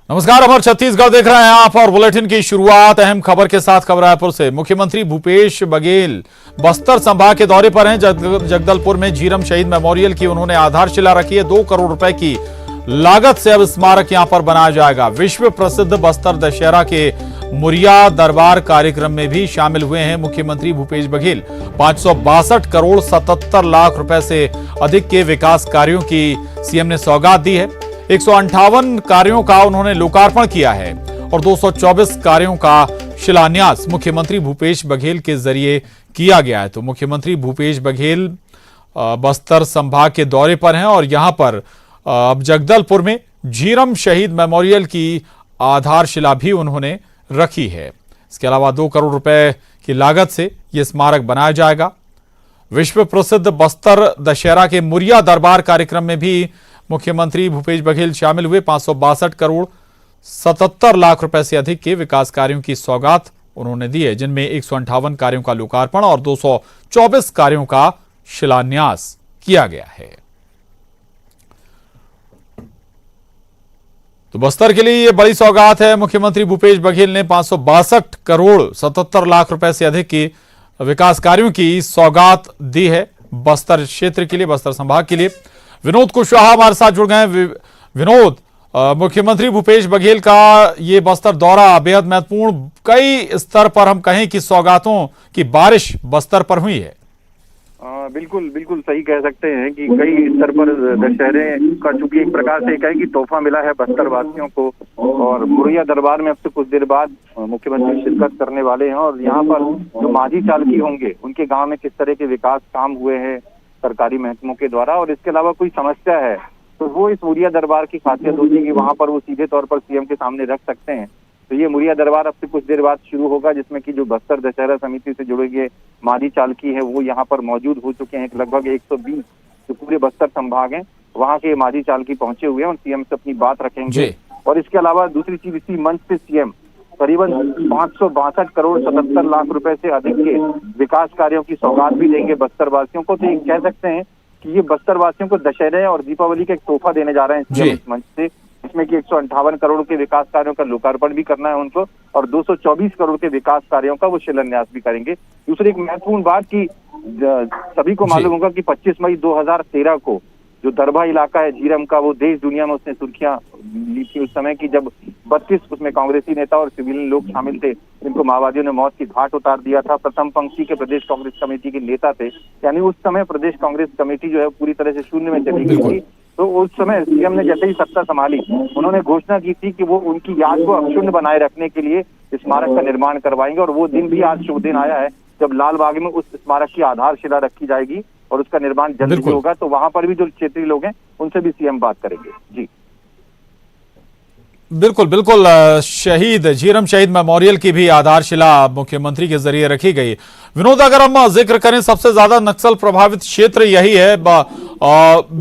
नमस्कार, अमर छत्तीसगढ़ देख रहे हैं आप और बुलेटिन की शुरुआत अहम खबर के साथ खबर रायपुर से। मुख्यमंत्री भूपेश बघेल बस्तर संभाग के दौरे पर हैं। जगदलपुर में झीरम शहीद मेमोरियल की उन्होंने आधारशिला रखी है। 2 करोड़ रुपए की लागत से अब स्मारक यहां पर बनाया जाएगा। विश्व प्रसिद्ध बस्तर दशहरा के मुरिया दरबार कार्यक्रम में भी शामिल हुए हैं मुख्यमंत्री भूपेश बघेल। 562 करोड़ 77 लाख रुपए से अधिक के विकास कार्यों की सीएम ने सौगात दी है। 158 कार्यों का उन्होंने लोकार्पण किया है और 224 कार्यों का शिलान्यास मुख्यमंत्री भूपेश बघेल के जरिए किया गया है। तो मुख्यमंत्री भूपेश बघेल बस्तर संभाग के दौरे पर हैं और यहां पर अब जगदलपुर में झीरम शहीद मेमोरियल की आधारशिला भी उन्होंने रखी है। इसके अलावा 2 करोड़ रुपए की लागत से यह स्मारक बनाया जाएगा। विश्व प्रसिद्ध बस्तर दशहरा के मुरिया दरबार कार्यक्रम में भी मुख्यमंत्री भूपेश बघेल शामिल हुए। 562 करोड़ 77 लाख रुपए से अधिक के विकास कार्यों की सौगात उन्होंने दी है, जिनमें 158 कार्यों का लोकार्पण और 224 कार्यों का शिलान्यास किया गया है। तो बस्तर के लिए यह बड़ी सौगात है। मुख्यमंत्री भूपेश बघेल ने 562 करोड़ 77 लाख रुपए से अधिक की विकास कार्यों की सौगात दी है बस्तर क्षेत्र के लिए, बस्तर संभाग के लिए। विनोद कुशवाहा हमारे साथ जुड़ गए। विनोद, मुख्यमंत्री भूपेश बघेल का ये बस्तर दौरा बेहद महत्वपूर्ण, कई स्तर पर हम कहें कि सौगातों की बारिश बस्तर पर हुई है। बिल्कुल बिल्कुल सही कह सकते हैं कि कई स्तर पर दशहरे का चूंकि एक प्रकार से कहें कि तोहफा मिला है बस्तर वासियों को। और मुरिया दरबार में अब से कुछ देर बाद मुख्यमंत्री शिरकत करने वाले हैं और यहाँ पर जो माझी चालकी होंगे उनके गांव में किस तरह के विकास काम हुए हैं सरकारी महकमों के द्वारा, और इसके अलावा कोई समस्या है तो वो इस मुरिया दरबार की खासियत होती है कि वहां पर वो सीधे तौर पर सीएम के सामने रख सकते हैं। तो ये मुरिया दरबार अब से कुछ देर बाद शुरू होगा, जिसमें कि जो बस्तर दशहरा समिति से जुड़े हुए माझी चालकी है वो यहाँ पर मौजूद हो चुके हैं। लगभग 120 जो पूरे बस्तर संभाग है वहाँ के माझी चालकी पहुंचे हुए हैं और सीएम से अपनी बात रखेंगे। और इसके अलावा दूसरी चीज, इसी मंच पे सीएम करीबन 562 करोड़ 77 लाख रुपए से अधिक के विकास कार्यों की सौगात भी देंगे बस्तर वासियों को। तो ये कह सकते हैं कि ये बस्तर वासियों को दशहरे और दीपावली का एक तोहफा देने जा रहे हैं इस मंच से, इसमें कि 158 करोड़ के विकास कार्यों का लोकार्पण भी करना है उनको और 224 करोड़ के विकास कार्यों का वो शिलान्यास भी करेंगे। दूसरी एक महत्वपूर्ण बात की सभी को मालूम होगा कि 25 मई 2013 को जो दरभा इलाका है झीरम का, वो देश दुनिया में उसने सुर्खियां ली थी उस समय की, जब 32 उसमें कांग्रेसी नेता और सिविलियन लोग शामिल थे जिनको माओवादियों ने मौत की घाट उतार दिया था। प्रथम पंक्ति के प्रदेश कांग्रेस कमेटी के नेता थे, यानी उस समय प्रदेश कांग्रेस कमेटी जो है पूरी तरह से शून्य में चली गई थी। तो उस समय सीएम ने जैसे ही सत्ता संभाली उन्होंने घोषणा की थी कि वो उनकी याद को अक्षुण्ण बनाए रखने के लिए स्मारक का निर्माण करवाएंगे और वो दिन भी आज शुभ दिन आया है जब लाल बाग में उस स्मारक की आधारशिला रखी जाएगी और उसका निर्माण जल्द ही होगा। तो वहां पर भी जो क्षेत्रीय लोग हैं उनसे भी सीएम बात करेंगे। जी बिल्कुल बिल्कुल, शहीद झीरम शहीद मेमोरियल की भी आधारशिला मुख्यमंत्री के जरिए रखी गई। विनोद, अगर हम जिक्र करें सबसे ज्यादा नक्सल प्रभावित क्षेत्र यही है,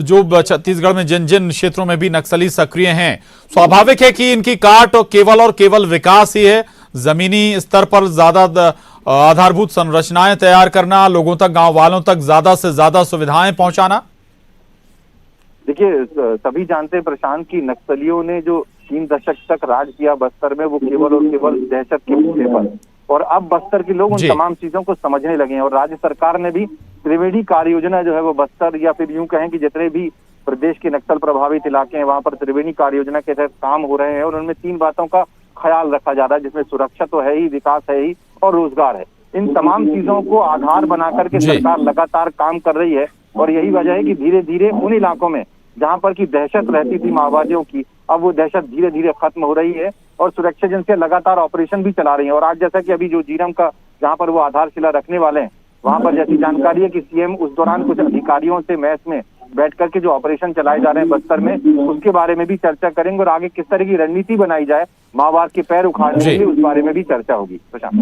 जो छत्तीसगढ़ में जिन जिन क्षेत्रों में भी नक्सली सक्रिय हैं, स्वाभाविक है कि इनकी काट और केवल विकास ही है। जमीनी स्तर पर ज्यादा आधारभूत संरचनाएं तैयार करना, लोगों तक, गांव वालों तक ज्यादा से ज्यादा सुविधाएं पहुंचाना। देखिए, सभी जानते हैं प्रशांत की नक्सलियों ने जो 3 दशक तक राज किया बस्तर में वो केवल और केवल दहशत के मुद्दे पर, और अब बस्तर के लोग उन तमाम चीजों को समझने लगे हैं। और राज्य सरकार ने भी त्रिवेणी कार्य योजना जो है वो बस्तर, या फिर यूं कहें कि जितने भी प्रदेश के नक्सल प्रभावित इलाके हैं वहां पर त्रिवेणी कार्य योजना के तहत काम हो रहे हैं और उनमें 3 बातों का ख्याल रखा जा रहा है, जिसमें सुरक्षा तो है ही, विकास है ही और रोजगार है। इन तमाम चीजों को आधार बना करके सरकार लगातार काम कर रही है और यही वजह है कि धीरे धीरे उन इलाकों में जहां पर की दहशत रहती थी माओवादियों की, अब वो दहशत धीरे धीरे खत्म हो रही है और सुरक्षा एजेंसियां लगातार ऑपरेशन भी चला रही हैं। और आज जैसा कि अभी जो झीरम का जहां पर वो आधारशिला रखने वाले हैं वहां पर जैसी जानकारी है कि सीएम उस दौरान कुछ अधिकारियों से मैस में बैठ करके जो ऑपरेशन चलाए जा रहे हैं बस्तर में उसके बारे में भी चर्चा करेंगे और आगे किस तरह की रणनीति बनाई जाए माओवाद के पैर उखाड़ने के लिए उस बारे में भी चर्चा होगी। प्रशांत,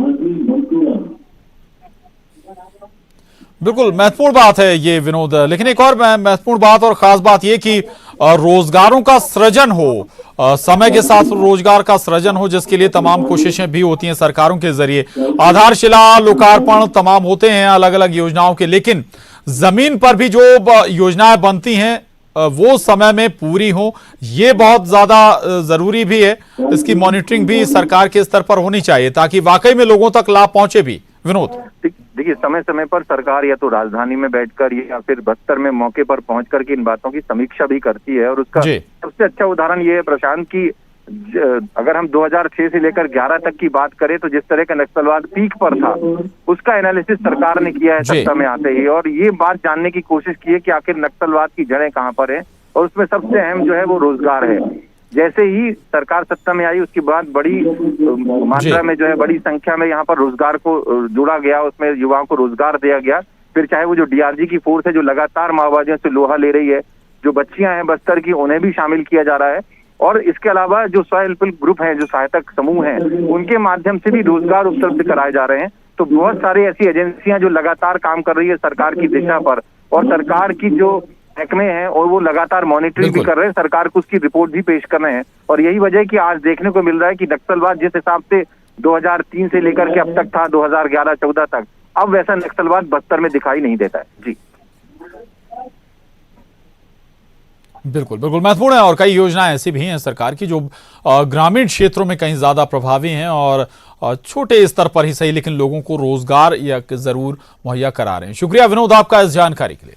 बिल्कुल महत्वपूर्ण बात है ये विनोद, लेकिन एक और महत्वपूर्ण बात और खास बात ये कि रोजगारों का सृजन हो, समय के साथ रोजगार का सृजन हो, जिसके लिए तमाम कोशिशें भी होती हैं सरकारों के जरिए। आधारशिला लोकार्पण तमाम होते हैं अलग अलग योजनाओं के, लेकिन जमीन पर भी जो योजनाएं बनती हैं वो समय में पूरी हो, ये बहुत ज्यादा जरूरी भी है। इसकी मॉनिटरिंग भी सरकार के स्तर पर होनी चाहिए ताकि वाकई में लोगों तक लाभ पहुंचे भी। विनोद, देखिए, समय समय पर सरकार या तो राजधानी में बैठकर या फिर बस्तर में मौके पर पहुंच करके इन बातों की समीक्षा भी करती है। और उसका सबसे अच्छा उदाहरण ये है प्रशांत की, अगर हम 2006 से लेकर 11 तक की बात करें तो जिस तरह का नक्सलवाद पीक पर था, उसका एनालिसिस सरकार ने किया है सत्ता में आते ही, और ये बात जानने की कोशिश की है कि आखिर नक्सलवाद की जड़ें कहां पर है। और उसमें सबसे अहम जो है वो रोजगार है। जैसे ही सरकार सत्ता में आई उसके बाद बड़ी मात्रा में जो है, बड़ी संख्या में यहाँ पर रोजगार को जोड़ा गया, उसमें युवाओं को रोजगार दिया गया। फिर चाहे वो जो डीआरजी की फोर्स है जो लगातार माओवादियों से लोहा ले रही है, जो बच्चियां हैं बस्तर की, उन्हें भी शामिल किया जा रहा है। और इसके अलावा जो स्वहेल्प ग्रुप हैं, जो सहायतक समूह हैं, उनके माध्यम से भी रोजगार उपलब्ध कराए जा रहे हैं। तो बहुत सारी ऐसी एजेंसियां जो लगातार काम कर रही है सरकार की दिशा पर, और सरकार की जो महकमे हैं और वो लगातार मॉनिटरिंग भी कर रहे हैं, सरकार को उसकी रिपोर्ट भी पेश कर रहे हैं। और यही वजह है कि आज देखने को मिल रहा है कि नक्सलवाद जिस हिसाब से 2003 से लेकर के अब तक था 2011-14 तक, अब वैसा नक्सलवाद बस्तर में दिखाई नहीं देता है। जी बिल्कुल बिल्कुल महत्वपूर्ण है। और कई योजनाएं ऐसी भी हैं सरकार की जो ग्रामीण क्षेत्रों में कहीं ज्यादा प्रभावी हैं और छोटे स्तर पर ही सही, लेकिन लोगों को रोजगार या जरूर मुहैया करा रहे हैं। शुक्रिया विनोद आपका इस जानकारी के लिए।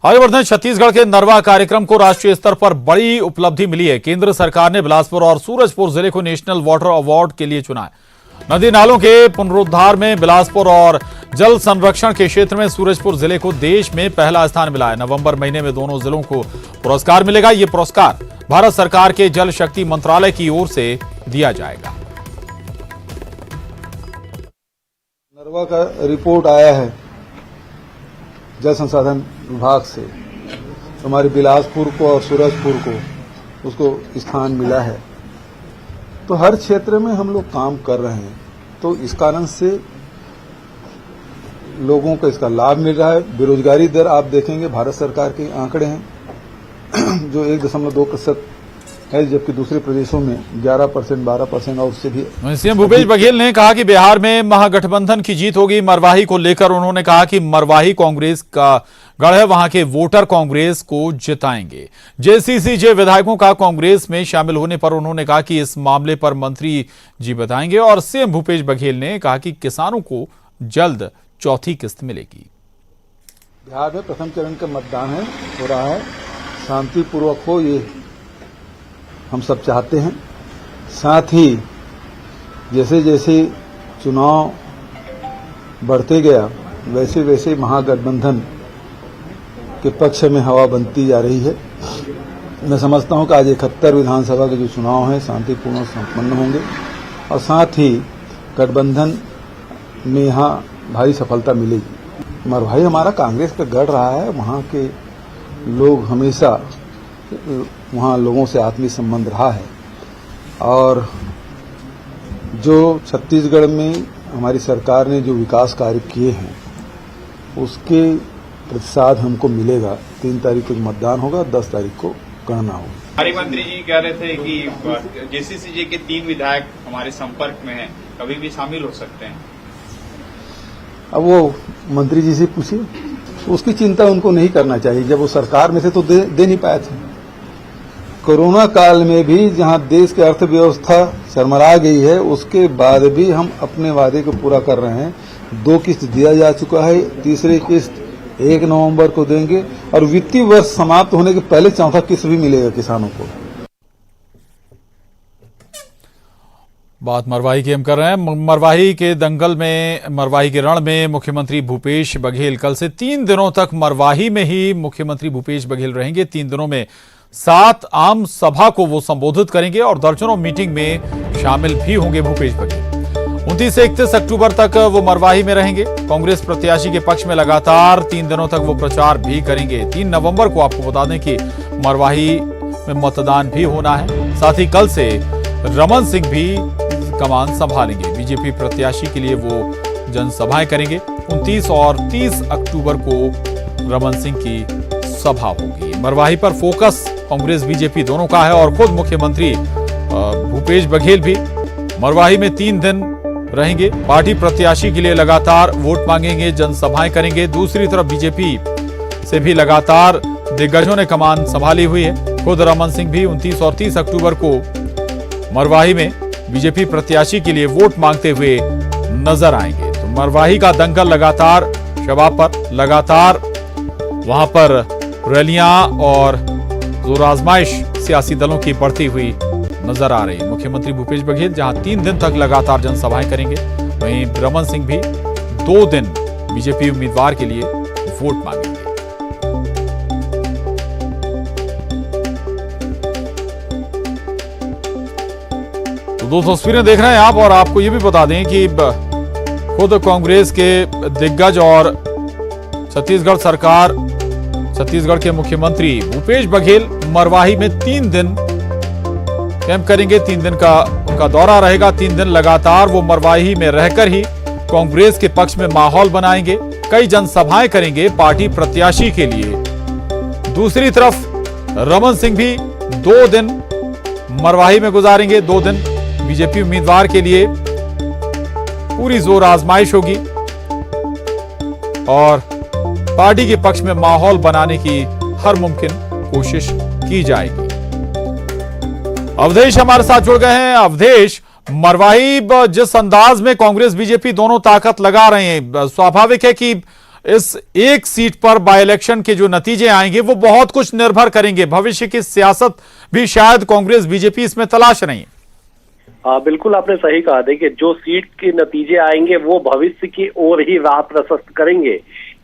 आगे बढ़ते हैं, छत्तीसगढ़ के नरवा कार्यक्रम को राष्ट्रीय स्तर पर बड़ी उपलब्धि मिली है। केंद्र सरकार ने बिलासपुर और सूरजपुर जिले को नेशनल वाटर अवार्ड के लिए चुना है। नदी नालों के पुनरुद्धार में बिलासपुर और जल संरक्षण के क्षेत्र में सूरजपुर जिले को देश में पहला स्थान मिला है। नवंबर महीने में दोनों जिलों को पुरस्कार मिलेगा। ये पुरस्कार भारत सरकार के जल शक्ति मंत्रालय की ओर से दिया जाएगा। नरवा का रिपोर्ट आया है जल संसाधन विभाग से, हमारे बिलासपुर को और सूरजपुर को उसको स्थान मिला है। तो हर क्षेत्र में हम लोग काम कर रहे हैं, तो इस कारण से लोगों को इसका लाभ मिल रहा है। बेरोजगारी दर आप देखेंगे, भारत सरकार के आंकड़े हैं जो 1.2% है, जबकि दूसरे प्रदेशों में 11%, 12% और उससे भी। सीएम भूपेश बघेल ने कहा कि बिहार में महागठबंधन की जीत होगी। मरवाही को लेकर उन्होंने कहा कि मरवाही कांग्रेस का गढ़ है, वहां के वोटर कांग्रेस को जिताएंगे। जेसीसीजे विधायकों का कांग्रेस में शामिल होने पर उन्होंने कहा कि इस मामले पर मंत्री जी बताएंगे। और सीएम भूपेश बघेल ने कहा कि किसानों को जल्द चौथी किस्त मिलेगी। बिहार में प्रथम चरण का मतदान हो रहा है, शांतिपूर्वक हो, ये हम सब चाहते हैं। साथ ही जैसे जैसे चुनाव बढ़ते गया वैसे वैसे महागठबंधन के पक्ष में हवा बनती जा रही है। मैं समझता हूं कि आज 71 विधानसभा के जो चुनाव हैं शांतिपूर्ण संपन्न होंगे और साथ ही गठबंधन में यहाँ भारी सफलता मिलेगी। मरवाही हमारा कांग्रेस का गढ़ रहा है, वहाँ के लोग हमेशा, वहाँ लोगों से आत्मीय संबंध रहा है। और जो छत्तीसगढ़ में हमारी सरकार ने जो विकास कार्य किए हैं उसके प्रतिसाद हमको मिलेगा। 3 तारीख को मतदान होगा, 10 तारीख को गणना होगी। हमारे मंत्री जी कह रहे थे कि जेसीसीजे के 3 विधायक हमारे संपर्क में हैं, कभी भी शामिल हो सकते हैं। अब वो मंत्री जी से पूछिए, उसकी चिंता उनको नहीं करना चाहिए। जब वो सरकार में थे तो दे नहीं पाए थे। कोरोना काल में भी जहां देश की अर्थव्यवस्था चरमरा गई है, उसके बाद भी हम अपने वादे को पूरा कर रहे हैं। 2 किस्त दिया जा चुका है, तीसरी किस्त 1 नवंबर को देंगे और वित्तीय वर्ष समाप्त होने के पहले चौथा किस्त भी मिलेगा किसानों को। बात मरवाही की हम कर रहे हैं। मरवाही के दंगल में, मरवाही के रण में मुख्यमंत्री भूपेश बघेल कल से 3 दिनों तक मरवाही में ही मुख्यमंत्री भूपेश बघेल रहेंगे। 3 दिनों में 7 आम सभा को वो संबोधित करेंगे और दर्जनों मीटिंग में शामिल भी होंगे भूपेश बघेल। 29 से 31 अक्टूबर तक वो मरवाही में रहेंगे। कांग्रेस प्रत्याशी के पक्ष में लगातार 3 दिनों तक वो प्रचार भी करेंगे। 3 नवंबर को आपको बता दें कि मरवाही में मतदान भी होना है। साथ ही कल से रमन सिंह भी कमान संभालेंगे। बीजेपी प्रत्याशी के लिए वो जनसभाएं करेंगे। 29 और 30 अक्टूबर को रमन सिंह की सभा होगी। मरवाही पर फोकस कांग्रेस बीजेपी दोनों का है और खुद मुख्यमंत्री भूपेश बघेल भी मरवाही में 3 दिन रहेंगे। पार्टी प्रत्याशी के लिए लगातार वोट मांगेंगे, जनसभाएं करेंगे। दूसरी तरफ बीजेपी से भी लगातार दिग्गजों ने कमान संभाली हुई है। खुद रमन सिंह भी 29 और 30 अक्टूबर को मरवाही में बीजेपी प्रत्याशी के लिए वोट मांगते हुए नजर आएंगे। तो मरवाही का दंगल लगातार शबाब पर, लगातार वहां पर रैलियां और जोर आजमाइश सियासी दलों की बढ़ती हुई नजर आ रही है। मुख्यमंत्री भूपेश बघेल जहां 3 दिन तक लगातार जनसभाएं करेंगे, वहीं रमन सिंह भी 2 दिन बीजेपी उम्मीदवार के लिए वोट मांगेंगे। तो 2 तस्वीरें देख रहे हैं आप, और आपको यह भी बता दें कि खुद कांग्रेस के दिग्गज और छत्तीसगढ़ के मुख्यमंत्री भूपेश बघेल मरवाही में 3 दिन कैंप करेंगे। 3 दिन का उनका दौरा रहेगा। 3 दिन लगातार वो मरवाही में रहकर ही कांग्रेस के पक्ष में माहौल बनाएंगे। कई जनसभाएं करेंगे पार्टी प्रत्याशी के लिए। दूसरी तरफ रमन सिंह भी 2 दिन मरवाही में गुजारेंगे। 2 दिन बीजेपी उम्मीदवार के लिए पूरी जोर आजमाइश होगी और पार्टी के पक्ष में माहौल बनाने की हर मुमकिन कोशिश की जाएगी। अवधेश हमारे साथ जुड़ गए हैं। अवधेश, मरवाही जिस अंदाज में कांग्रेस बीजेपी दोनों ताकत लगा रहे हैं, स्वाभाविक है कि इस एक सीट पर बाय इलेक्शन के जो नतीजे आएंगे वो बहुत कुछ निर्भर करेंगे। भविष्य की सियासत भी शायद कांग्रेस बीजेपी इसमें तलाश रही है। हाँ, बिल्कुल आपने सही कहा। देखिए, जो सीट के नतीजे आएंगे वो भविष्य की ओर ही राह प्रशस्त करेंगे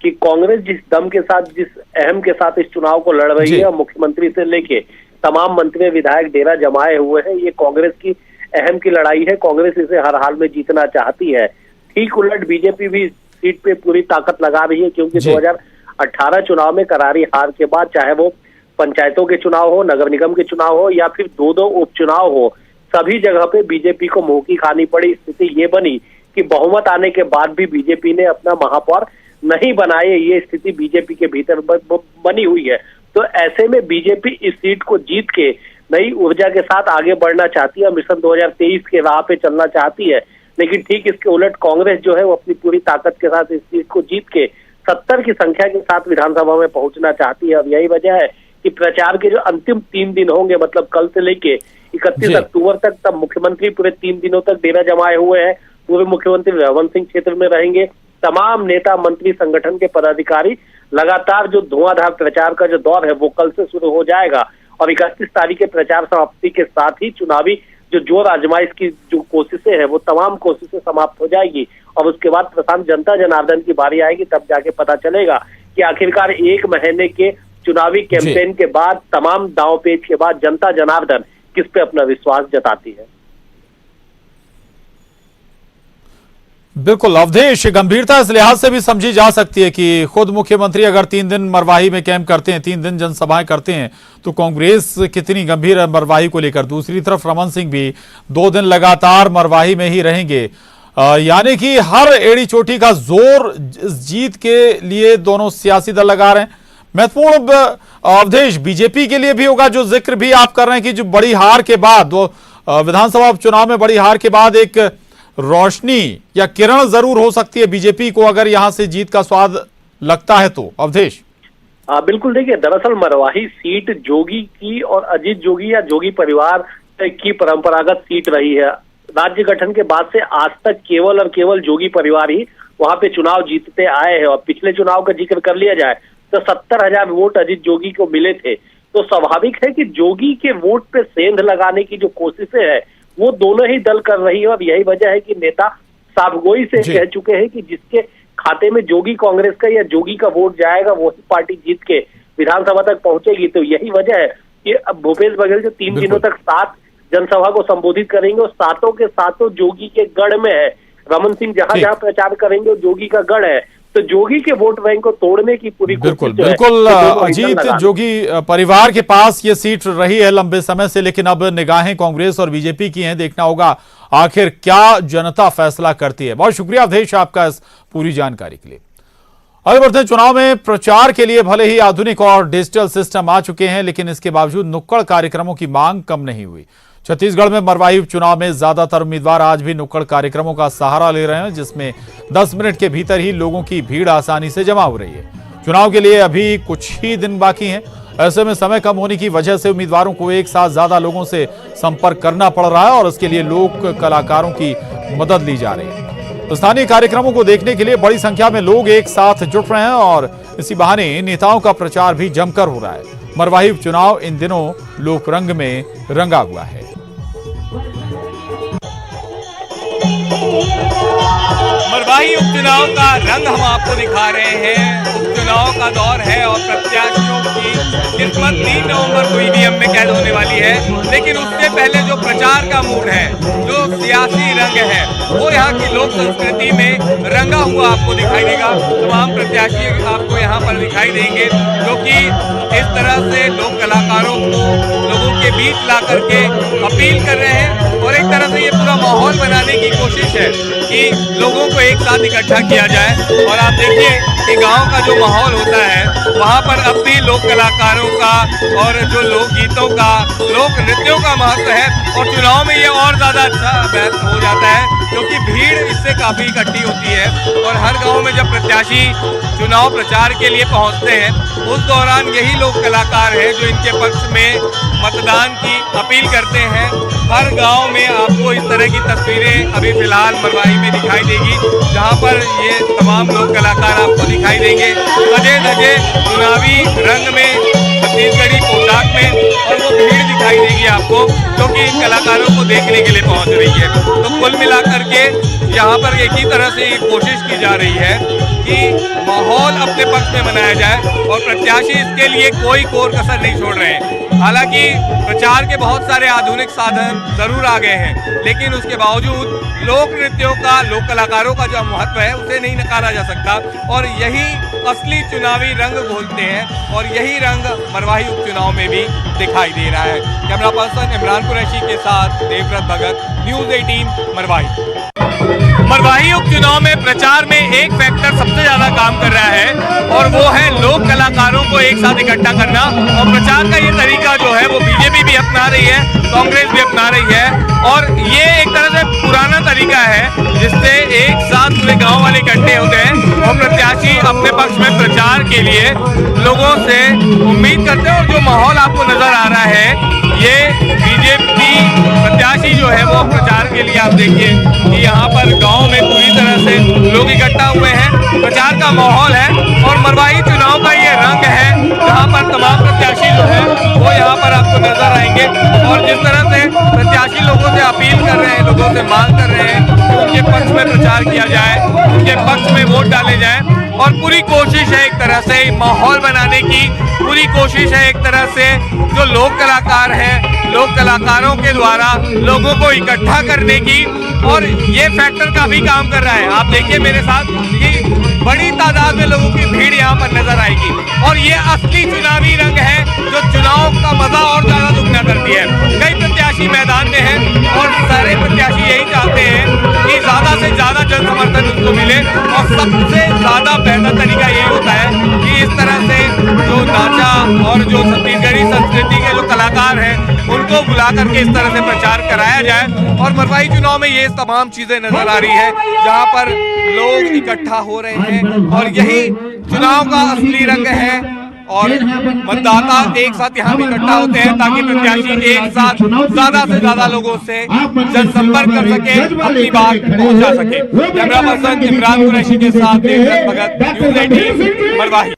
कि कांग्रेस जिस दम के साथ, जिस अहम के साथ इस चुनाव को लड़ रही है, मुख्यमंत्री से लेके तमाम मंत्री विधायक डेरा जमाए हुए हैं। ये कांग्रेस की अहम की लड़ाई है। कांग्रेस इसे हर हाल में जीतना चाहती है। ठीक उलट बीजेपी भी सीट पे पूरी ताकत लगा रही है, क्योंकि 2018 चुनाव में करारी हार के बाद, चाहे वो पंचायतों के चुनाव हो, नगर निगम के चुनाव हो या फिर 2 उपचुनाव हो, सभी जगह पे बीजेपी को मुंह की खानी पड़ी। स्थिति ये बनी कि बहुमत आने के बाद भी बीजेपी ने अपना महापौर नहीं बनाए। ये स्थिति बीजेपी के भीतर बनी हुई है। तो ऐसे में बीजेपी इस सीट को जीत के नई ऊर्जा के साथ आगे बढ़ना चाहती है, मिशन 2023 के राह पे चलना चाहती है। लेकिन ठीक इसके उलट कांग्रेस जो है वो अपनी पूरी ताकत के साथ इस सीट को जीत के 70 की संख्या के साथ विधानसभा में पहुंचना चाहती है। अब यही वजह है कि प्रचार के जो अंतिम 3 दिन होंगे, मतलब कल से लेके 31 अक्टूबर तक, तब मुख्यमंत्री पूरे 3 दिनों तक डेरा जमाए हुए हैं। पूर्व मुख्यमंत्री रमन सिंह क्षेत्र में रहेंगे। तमाम नेता, मंत्री, संगठन के पदाधिकारी लगातार जो धुआंधार प्रचार का जो दौर है वो कल से शुरू हो जाएगा और 31 तारीख के प्रचार समाप्ति के साथ ही चुनावी जो जोर आजमाइश की जो कोशिशें हैं वो तमाम कोशिशें समाप्त हो जाएगी और उसके बाद प्रशांत जनता जनार्दन की बारी आएगी। तब जाके पता चलेगा कि आखिरकार 1 महीने के चुनावी कैंपेन के बाद, तमाम दांव पेच के बाद जनता जनार्दन किस पे अपना विश्वास जताती है। बिल्कुल अवधेश, गंभीरता इस लिहाज से भी समझी जा सकती है कि खुद मुख्यमंत्री अगर 3 दिन मरवाही में कैंप करते हैं, 3 दिन जनसभाएं करते हैं, तो कांग्रेस कितनी गंभीर है मरवाही को लेकर। दूसरी तरफ रमन सिंह भी 2 दिन लगातार मरवाही में ही रहेंगे, यानी कि हर एड़ी चोटी का जोर जीत के लिए दोनों सियासी दल लगा रहे हैं। महत्वपूर्ण अवधेश बीजेपी के लिए भी होगा, जो जिक्र भी आप कर रहे हैं कि जो बड़ी हार के बाद, विधानसभा उपचुनाव में बड़ी हार के बाद एक रोशनी या किरण जरूर हो सकती है बीजेपी को, अगर यहां से जीत का स्वाद लगता है तो। अवधेश, बिल्कुल। देखिए, दरअसल मरवाही सीट जोगी की और अजीत जोगी या जोगी परिवार की परंपरागत सीट रही है। राज्य गठन के बाद से आज तक केवल और केवल जोगी परिवार ही वहां पे चुनाव जीतते आए हैं। और पिछले चुनाव का जिक्र कर लिया जाए तो 70,000 वोट अजीत जोगी को मिले थे। तो स्वाभाविक है कि जोगी के वोट पे सेंध लगाने की जो कोशिशें है वो दोनों ही दल कर रही है। और यही वजह है कि नेता साफगोई से कह चुके हैं कि जिसके खाते में जोगी कांग्रेस का या जोगी का वोट जाएगा वही पार्टी जीत के विधानसभा तक पहुंचेगी। तो यही वजह है कि अब भूपेश बघेल जो 3 दिनों तक 7 जनसभा को संबोधित करेंगे और 7 के 7 जोगी के गढ़ में है। रमन सिंह जहां जहां प्रचार करेंगे वो जोगी का गढ़ है। तो जोगी के वोट बैंक को तोड़ने की पूरी बिल्कुल अजीत जोगी परिवार के पास ये सीट रही है लंबे समय से, लेकिन अब निगाहें कांग्रेस और बीजेपी की हैं। देखना होगा आखिर क्या जनता फैसला करती है। बहुत शुक्रिया अवधेश आपका इस पूरी जानकारी के लिए। आगे बढ़ते हैं। चुनाव में प्रचार के लिए भले ही आधुनिक और डिजिटल सिस्टम आ चुके हैं, लेकिन इसके बावजूद नुक्कड़ कार्यक्रमों की मांग कम नहीं हुई। छत्तीसगढ़ में मरवाही उपचुनाव में ज्यादातर उम्मीदवार आज भी नुक्कड़ कार्यक्रमों का सहारा ले रहे हैं, जिसमें 10 मिनट के भीतर ही लोगों की भीड़ आसानी से जमा हो रही है। चुनाव के लिए अभी कुछ ही दिन बाकी हैं। ऐसे में समय कम होने की वजह से उम्मीदवारों को एक साथ ज्यादा लोगों से संपर्क करना पड़ रहा है और इसके लिए लोक कलाकारों की मदद ली जा रही है। तो स्थानीय कार्यक्रमों को देखने के लिए बड़ी संख्या में लोग एक साथ जुट रहे हैं और इसी बहाने नेताओं का प्रचार भी जमकर हो रहा है। मरवाही उपचुनाव इन दिनों लोक रंग में रंगा हुआ है। मरवाही उपचुनाव का रंग हम आपको दिखा रहे हैं। उपचुनाव का दौर है और प्रत्याशियों की किस्मत 3 नवंबर को ईवीएम में कैद होने वाली है। लेकिन उससे पहले जो प्रचार का मूड है, जो सियासी रंग है, वो यहाँ की लोक संस्कृति में रंगा हुआ आपको दिखाई देगा। तमाम प्रत्याशी आपको यहाँ पर दिखाई देंगे जो कि इस तरह से लोक कलाकारों को लोगों के बीच ला करके अपील कर रहे हैं और एक तरह से ये पूरा माहौल बनाने की कोशिश है कि लोगों को एक साथ इकट्ठा किया जाए। और आप देखिए कि गांव का जो माहौल होता है वहां पर अब भी लोक कलाकारों का और जो लोकगीतों का, लोक नृत्यों का महत्व है और चुनाव में ये और ज्यादा अच्छा हो जाता है क्योंकि भीड़ इससे काफी इकट्ठी होती है। और हर गांव में जब प्रत्याशी चुनाव प्रचार के लिए पहुंचते हैं उस दौरान यही लोक कलाकार हैं जो इनके पक्ष में मतदान की अपील करते हैं। हर गांव में आपको इस तरह की तस्वीरें अभी फिलहाल मरवाही में दिखाई देगी जहां पर ये तमाम लोक कलाकार आपको दिखाई देंगे सजे धजे चुनावी रंग में, छत्तीसगढ़ी पोशाक में, और वो भीड़ दिखाई देगी आपको जो कि इन कलाकारों को देखने के लिए पहुंच रही है। तो कुल मिलाकर के यहाँ पर एक ही तरह से कोशिश की जा रही है कि माहौल अपने पक्ष में बनाया जाए और प्रत्याशी इसके लिए कोई कोर कसर नहीं छोड़ रहे हैं। हालांकि प्रचार के बहुत सारे आधुनिक साधन जरूर आ गए हैं लेकिन उसके बावजूद लोक नृत्यों का, लोक कलाकारों का जो महत्व है उसे नहीं नकारा जा सकता और यही असली चुनावी रंग घोलते हैं और यही रंग मरवाही उपचुनाव में भी दिखाई दे रहा है। कैमरा पर्सन इमरान कुरैशी के साथ देवव्रत भगत, न्यूज़ 18 मरवाही। मरवाही उपचुनाव में प्रचार में एक फैक्टर सबसे ज्यादा काम कर रहा है और वो है लोक कलाकारों को एक साथ इकट्ठा करना। और प्रचार का ये तरीका जो है वो बीजेपी भी अपना रही है, कांग्रेस भी अपना रही है और ये एक तरह से पुराना तरीका है जिससे एक साथ पूरे गांव वाले इकट्ठे होते हैं और प्रत्याशी अपने पक्ष में प्रचार के लिए लोगों से उम्मीद करते हैं। और जो माहौल आपको नजर आ रहा है ये बीजेपी प्रत्याशी जो है वो प्रचार के लिए, आप देखिए कि यहाँ पर गांव में पूरी तरह से लोग इकट्ठा हुए हैं, प्रचार का माहौल है और मरवाही चुनाव का ये रंग है जहाँ पर तमाम प्रत्याशी जो है वो यहाँ पर आपको नजर आएंगे। और जिस तरह से प्रत्याशी लोगों से अपील कर रहे हैं, लोगों से मांग कर रहे हैं कि उनके पक्ष में प्रचार किया जाए, उनके पक्ष में वोट डाले जाए और पूरी कोशिश है एक तरह से माहौल बनाने की, पूरी कोशिश है एक तरह से जो लोक कलाकार हैं, लोक कलाकारों के द्वारा लोगों को इकट्ठा करने की। और ये फैक्टर काफी काम कर रहा है। आप देखिए मेरे साथ कि बड़ी तादाद में लोगों की भीड़ यहाँ पर नजर आएगी और ये असली चुनावी रंग है जो चुनाव का मजा और ज्यादा दुगना करती है। कई प्रत्याशी मैदान में हैं और सारे प्रत्याशी यही चाहते हैं कि ज्यादा से ज्यादा जन समर्थन उनको मिले और सबसे ज्यादा बेहतर तरीका यही होता है कि इस तरह से जो नाचा और जो छत्तीसगढ़ी संस्कृति के जो कलाकार हैं उनको बुला करके इस तरह से प्रचार कराया जाए। और मरवाही चुनाव में ये तमाम चीजें नजर आ रही है जहां पर लोग इकट्ठा हो रहे हैं और यही चुनाव का असली रंग है और मतदाता एक साथ यहाँ भी इकट्ठा होते हैं ताकि प्रत्याशी एक साथ ज्यादा से ज्यादा लोगों से जनसंपर्क कर सके, अपनी बात पहुंचा सके। कैमरा पर्सन इमरान कुरैशी के साथ देवव्रत भगत, न्यूज़ 18 मरवाही।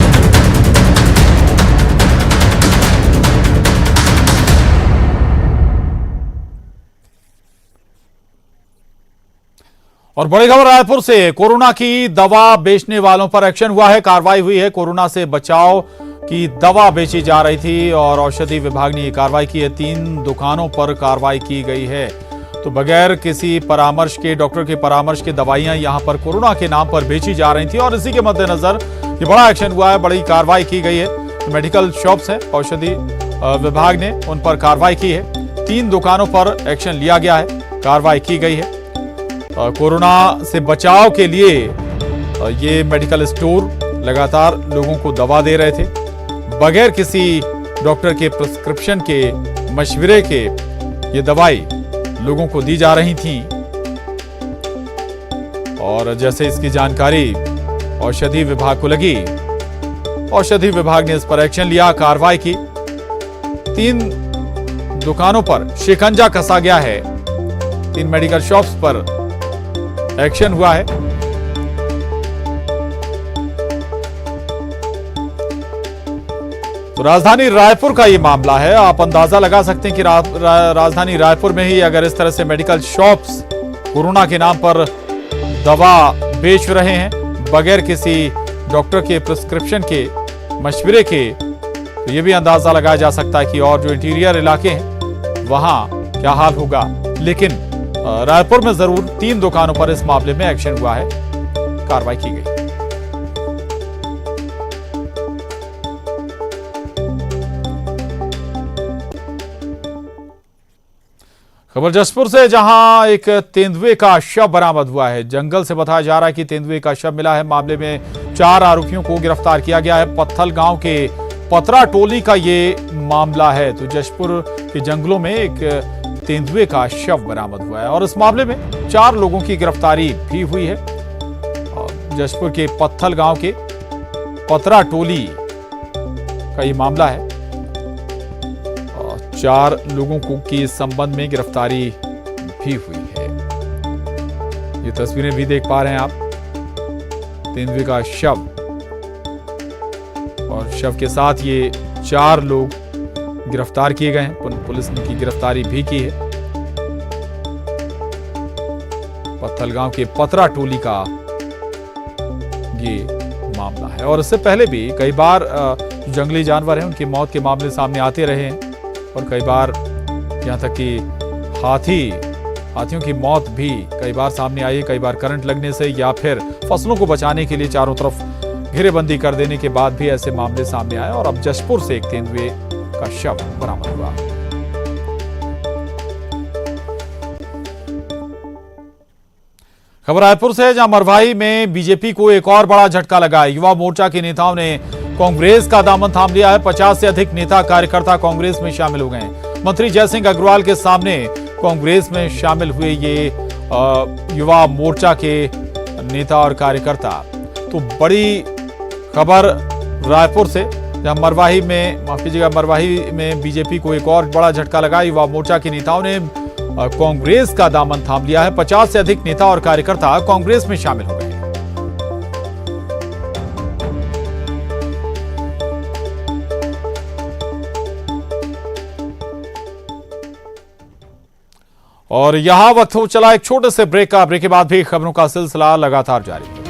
और बड़ी खबर रायपुर से, कोरोना की दवा बेचने वालों पर एक्शन हुआ है, कार्रवाई हुई है। कोरोना से बचाव की दवा बेची जा रही थी और औषधि विभाग ने ये कार्रवाई की है। 3 दुकानों पर कार्रवाई की गई है। तो बगैर किसी परामर्श के, डॉक्टर के परामर्श के दवाइयां यहां पर कोरोना के नाम पर बेची जा रही थी और इसी के मद्देनजर ये बड़ा एक्शन हुआ है, बड़ी कार्रवाई की गई है। तो मेडिकल शॉप्स है, औषधि विभाग ने उन पर कार्रवाई की है। 3 दुकानों पर एक्शन लिया गया है, कार्रवाई की गई है। कोरोना से बचाव के लिए ये मेडिकल स्टोर लगातार लोगों को दवा दे रहे थे, बगैर किसी डॉक्टर के प्रिस्क्रिप्शन के, मशवरे के ये दवाई लोगों को दी जा रही थी। और जैसे इसकी जानकारी औषधि विभाग को लगी औषधि विभाग ने इस पर एक्शन लिया, कार्रवाई की। 3 दुकानों पर शिकंजा कसा गया है। 3 मेडिकल शॉप्स पर एक्शन हुआ है। तो राजधानी रायपुर का ये मामला है। आप अंदाजा लगा सकते हैं कि राजधानी रायपुर में ही अगर इस तरह से मेडिकल शॉप्स कोरोना के नाम पर दवा बेच रहे हैं बगैर किसी डॉक्टर के प्रिस्क्रिप्शन के, मशवरे के, तो ये भी अंदाजा लगाया जा सकता है कि और जो इंटीरियर इलाके हैं वहां क्या हाल होगा। लेकिन रायपुर में जरूर 3 दुकानों पर इस मामले में एक्शन हुआ है, कार्रवाई की गई। खबर जसपुर से, जहां एक तेंदुए का शव बरामद हुआ है। जंगल से बताया जा रहा है कि तेंदुए का शव मिला है। मामले में 4 आरोपियों को गिरफ्तार किया गया है। पत्थल गांव के पतरा टोली का ये मामला है। तो जसपुर के जंगलों में एक तेंदुए का शव बरामद हुआ है और इस मामले में 4 लोगों की गिरफ्तारी भी हुई है। जसपुर के पत्थल गांव के पतरा टोली का ये मामला है। 4 लोगों को की इस संबंध में गिरफ्तारी भी हुई है। ये तस्वीरें भी देख पा रहे हैं आप, तेंदुए का शव और शव के साथ ये 4 लोग गिरफ्तार किए गए हैं। पुलिस ने की गिरफ्तारी भी की है। पत्थल गांव के पतरा टोली का ये मामला है और इससे पहले भी कई बार जंगली जानवर हैं उनकी मौत के मामले सामने आते रहे हैं और कई बार यहां तक कि हाथियों की मौत भी कई बार सामने आई है। कई बार करंट लगने से या फिर फसलों को बचाने के लिए चारों तरफ घेरेबंदी कर देने के बाद भी ऐसे मामले सामने आए और अब जसपुर से एक तेंदुए का शव बरामद हुआ। खबर रायपुर से, जहां मरवाही में बीजेपी को एक और बड़ा झटका लगा। युवा मोर्चा के नेताओं ने कांग्रेस का दामन थाम लिया है। 50 से अधिक नेता कार्यकर्ता कांग्रेस में शामिल हो गए हैं। मंत्री जयसिंह अग्रवाल के सामने कांग्रेस में शामिल हुए ये युवा मोर्चा के नेता और कार्यकर्ता। तो बड़ी खबर रायपुर से, जहां मरवाही में बीजेपी को एक और बड़ा झटका लगा। युवा मोर्चा के नेताओं ने कांग्रेस का दामन थाम लिया है। 50 से अधिक नेता और कार्यकर्ता कांग्रेस में शामिल हो गए। और यहां वक्त हो चला एक छोटे से ब्रेक का। ब्रेक के बाद भी खबरों का सिलसिला लगातार जारी है।